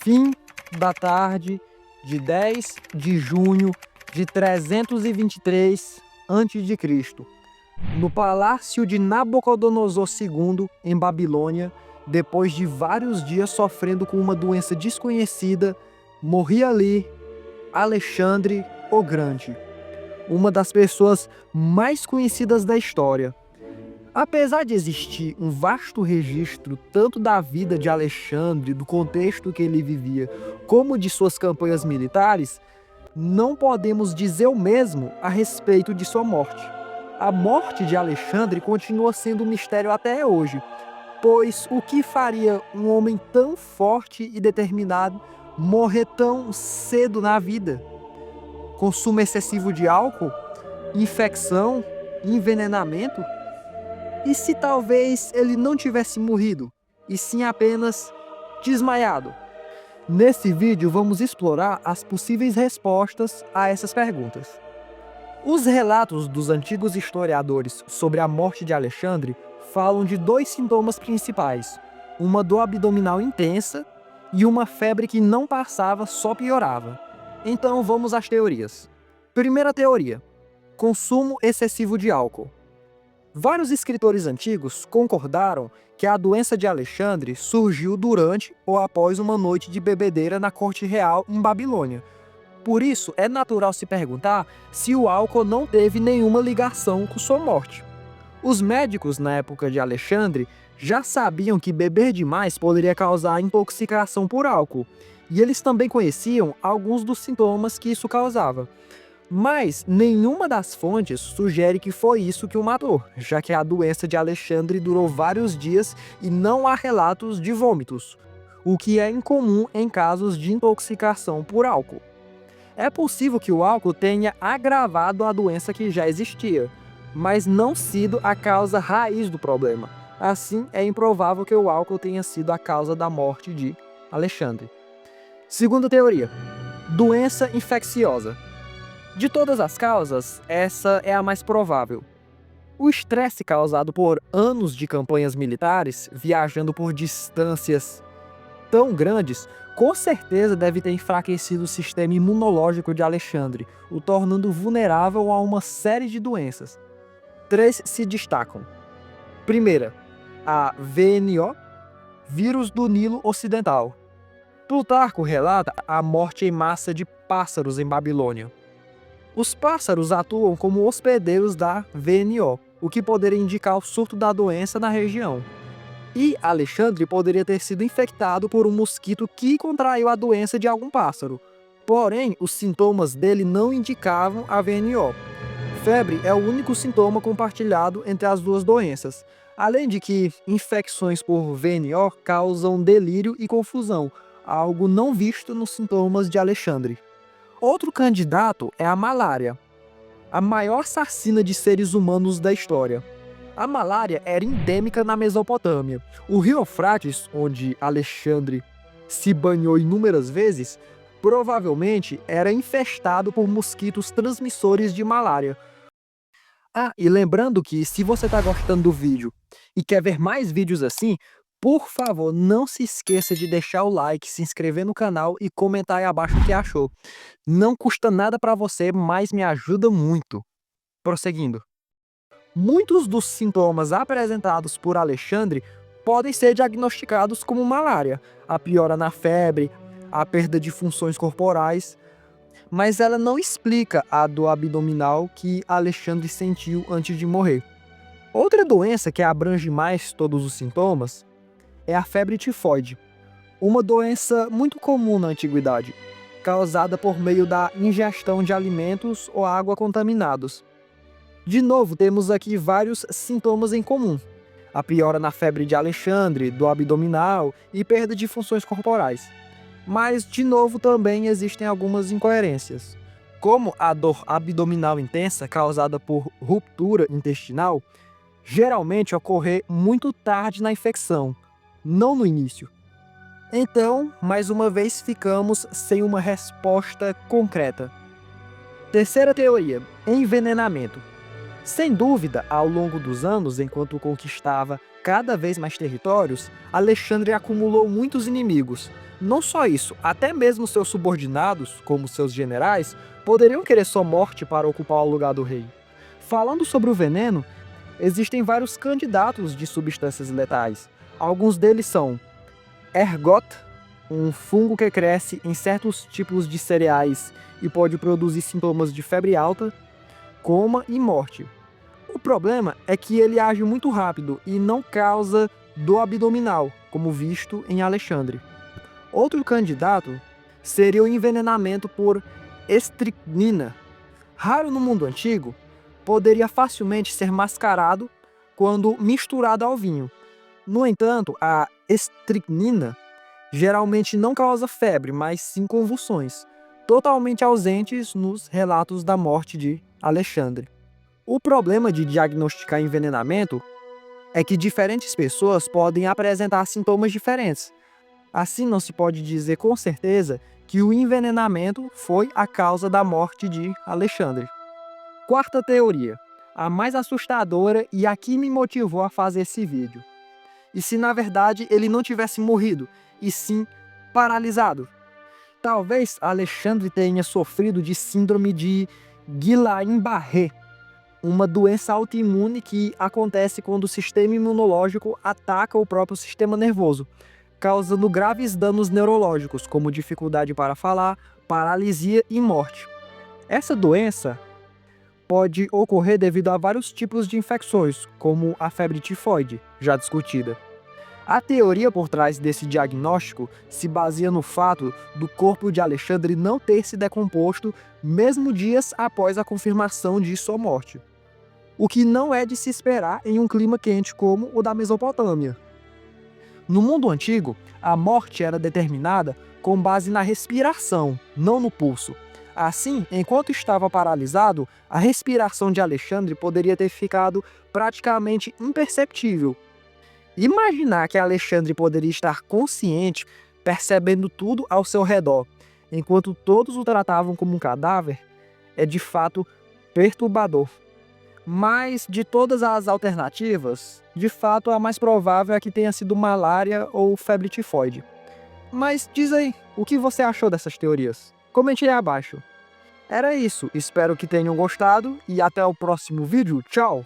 Fim da tarde de 10 de junho de 323 a.C., no palácio de Nabucodonosor II, em Babilônia, depois de vários dias sofrendo com uma doença desconhecida, morria ali Alexandre o Grande, uma das pessoas mais conhecidas da história. Apesar de existir um vasto registro tanto da vida de Alexandre, do contexto que ele vivia, como de suas campanhas militares, não podemos dizer o mesmo a respeito de sua morte. A morte de Alexandre continua sendo um mistério até hoje, pois o que faria um homem tão forte e determinado morrer tão cedo na vida? Consumo excessivo de álcool? Infecção? Envenenamento? E se talvez ele não tivesse morrido, e sim apenas desmaiado? Nesse vídeo vamos explorar as possíveis respostas a essas perguntas. Os relatos dos antigos historiadores sobre a morte de Alexandre falam de dois sintomas principais: uma dor abdominal intensa e uma febre que não passava, só piorava. Então vamos às teorias. Primeira teoria: consumo excessivo de álcool. Vários escritores antigos concordaram que a doença de Alexandre surgiu durante ou após uma noite de bebedeira na corte real em Babilônia. Por isso, é natural se perguntar se o álcool não teve nenhuma ligação com sua morte. Os médicos na época de Alexandre já sabiam que beber demais poderia causar intoxicação por álcool, e eles também conheciam alguns dos sintomas que isso causava. Mas nenhuma das fontes sugere que foi isso que o matou, já que a doença de Alexandre durou vários dias e não há relatos de vômitos, o que é incomum em casos de intoxicação por álcool. É possível que o álcool tenha agravado a doença que já existia, mas não sido a causa raiz do problema. Assim, é improvável que o álcool tenha sido a causa da morte de Alexandre. Segunda teoria: doença infecciosa. De todas as causas, essa é a mais provável. O estresse causado por anos de campanhas militares, viajando por distâncias tão grandes, com certeza deve ter enfraquecido o sistema imunológico de Alexandre, o tornando vulnerável a uma série de doenças. Três se destacam. Primeira, a VNO, vírus do Nilo Ocidental. Plutarco relata a morte em massa de pássaros em Babilônia. Os pássaros atuam como hospedeiros da VNO, o que poderia indicar o surto da doença na região. E Alexandre poderia ter sido infectado por um mosquito que contraiu a doença de algum pássaro. Porém, os sintomas dele não indicavam a VNO. Febre é o único sintoma compartilhado entre as duas doenças, além de que infecções por VNO causam delírio e confusão, algo não visto nos sintomas de Alexandre. Outro candidato é a malária, a maior chacina de seres humanos da história. A malária era endêmica na Mesopotâmia. O rio Eufrates, onde Alexandre se banhou inúmeras vezes, provavelmente era infestado por mosquitos transmissores de malária. E lembrando que se você está gostando do vídeo e quer ver mais vídeos assim, por favor, não se esqueça de deixar o like, se inscrever no canal e comentar aí abaixo o que achou. Não custa nada para você, mas me ajuda muito. Prosseguindo. Muitos dos sintomas apresentados por Alexandre podem ser diagnosticados como malária, a piora na febre, a perda de funções corporais, mas ela não explica a dor abdominal que Alexandre sentiu antes de morrer. Outra doença que abrange mais todos os sintomas é a febre tifoide, uma doença muito comum na antiguidade, causada por meio da ingestão de alimentos ou água contaminados. De novo, temos aqui vários sintomas em comum: a piora na febre de Alexandre, dor abdominal e perda de funções corporais. Mas, de novo, também existem algumas incoerências, como a dor abdominal intensa causada por ruptura intestinal, geralmente ocorrer muito tarde na infecção, não no início. Então, mais uma vez, ficamos sem uma resposta concreta. Terceira teoria: envenenamento. Sem dúvida, ao longo dos anos, enquanto conquistava cada vez mais territórios, Alexandre acumulou muitos inimigos. Não só isso, até mesmo seus subordinados, como seus generais, poderiam querer sua morte para ocupar o lugar do rei. Falando sobre o veneno, existem vários candidatos de substâncias letais. Alguns deles são ergot, um fungo que cresce em certos tipos de cereais e pode produzir sintomas de febre alta, coma e morte. O problema é que ele age muito rápido e não causa dor abdominal, como visto em Alexandre. Outro candidato seria o envenenamento por estricnina. Raro no mundo antigo, poderia facilmente ser mascarado quando misturado ao vinho. No entanto, a estricnina geralmente não causa febre, mas sim convulsões, totalmente ausentes nos relatos da morte de Alexandre. O problema de diagnosticar envenenamento é que diferentes pessoas podem apresentar sintomas diferentes. Assim, não se pode dizer com certeza que o envenenamento foi a causa da morte de Alexandre. Quarta teoria, a mais assustadora e a que me motivou a fazer esse vídeo. E se na verdade ele não tivesse morrido, e sim paralisado? Talvez Alexandre tenha sofrido de síndrome de Guillain-Barré, uma doença autoimune que acontece quando o sistema imunológico ataca o próprio sistema nervoso, causando graves danos neurológicos, como dificuldade para falar, paralisia e morte. Essa doença pode ocorrer devido a vários tipos de infecções, como a febre tifoide, já discutida. A teoria por trás desse diagnóstico se baseia no fato do corpo de Alexandre não ter se decomposto mesmo dias após a confirmação de sua morte, o que não é de se esperar em um clima quente como o da Mesopotâmia. No mundo antigo, a morte era determinada com base na respiração, não no pulso. Assim, enquanto estava paralisado, a respiração de Alexandre poderia ter ficado praticamente imperceptível. Imaginar que Alexandre poderia estar consciente, percebendo tudo ao seu redor, enquanto todos o tratavam como um cadáver, é de fato perturbador. Mas, de todas as alternativas, de fato a mais provável é que tenha sido malária ou febre tifoide. Mas diz aí, o que você achou dessas teorias? Comente aí abaixo. Era isso, espero que tenham gostado e até o próximo vídeo, tchau!